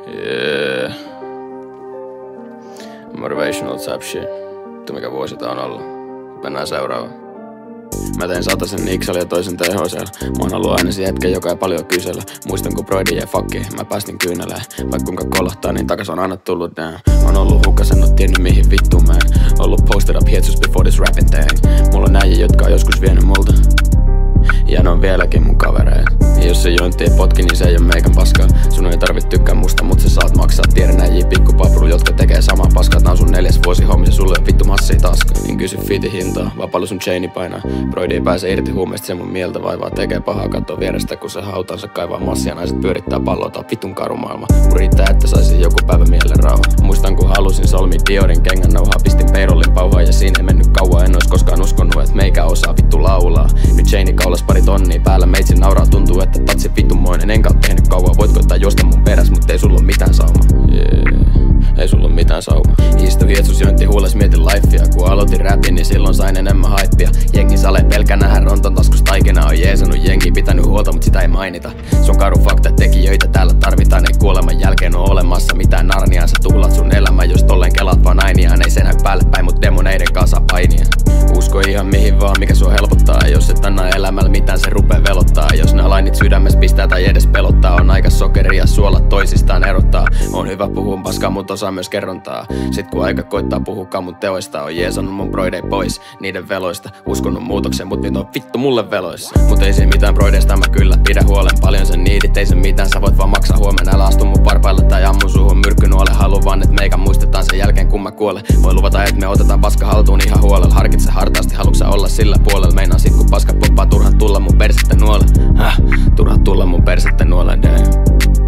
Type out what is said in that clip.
Yeah. Motivational type shit. Mikä vuosi tää on ollut. Mennään seuraavaan. Mä tein 100 Niksalla ja toisen THC. Mä oon ollut aina se jätkä, joka ei paljon kysellä. Muistan kun Broidi jäi fuckiin, mä päästin kyyneleen. Vaikka kuinka kolahtaa, niin takas on aina tullut down. On ollut hukas, en oo tiennyt mihin vittu mä en. Ollut posted up hietsus before this rapping thing. Mulla on äijä, jotka on joskus vienyt multa. Ja ne on vieläkin mun kavereet. Ja jos se jointi ei potki, niin se ei oo meikän paskaa. Sun ei tarvit tykkää musta, mut sä saat maksaa. Tiedän äijii pikkupapru, jotka tekee samaa paskaa. Tää on sun 4. vuosi hommissa, sulle on vittu massia taskaa. En kysy fitin hintaa, vapaalle sun chaini painaa. Broidi ei pääse irti huumeista, se mun mieltä vaivaa. Tekee pahaa kattoo vierestä, kun se hautansa kaivaa massia. Naiset pyörittää palloa, tää on vitun karu maailma. Kun riittää, että saisin joku päivä mielen rauha. Muistan kun halusin solmi Diorin kengän nauhaa. Pistin payrollin pauhaa ja siinä ei mennyt kauan. En ois koskaan uskonut, et meikä osaa vittu laulaa. Nyt chaini kaulas pari tonnia päällä, meitsin nauraa, tuntuu että tatsi vittumoinen. Enkä oo tehnyt kauan, voit koittaa juosta mun peräs, mut ei sulla oo mitään sauma. Ei sulla oo mitään sauma. Istu hietsus jointi huules, mietin lifea. Kun aloitin rapin, niin silloin sain enemmän hypeä. Jengi sale pelkkä nähdä ronton taskus taikena. On jeesannut jengi, pitänyt huolta, mut sitä ei mainita. Se on karu fakta, tekijöitä täällä tarvitaan. Ei kuoleman jälkeen oo olemassa mitään narniaa. Sä tuhlat sun elämä, jos tolleen kelaat vaan ainiaan. Ei se näy päälle päin, mut demoneiden kanssa painia. Usko ihan mihin vaan, mikä sua helpottaa. Jos et anna elämällä mitään, se rupee velottaa. Jos nää lainit sydämessä pistää tai edes pelottaa. On aika sokeria, suolat toisistaan erottaa. On hyvä puhua paskaa, mut osaa myös kerrontaa. Sit kun aika koittaa puhukaan mun teoista. On jeesannut mun broidei pois niiden veloista. Uskonut muutokseen, mut nyt on vittu mulle veloissa. Mut ei siinä mitään broideista, mä kyllä pidä huolen. Paljon sen niidit, ei se mitään, sä voit vaan maksaa huomenna. Älä astu mun varpaille tai ammun suhun myrkkynuole. Haluan vaan, et meikä muistetaan sen jälkeen kun mä kuolen. Voi luvata, et me otetaan paska haltuun ihan huolella. Harkitse hartaasti, haluatko sä olla sillä puolella. Meinaa sit kun paska poppaa, turha tulla mun persettä nuole. Turha tulla mun persettä nuole, damn.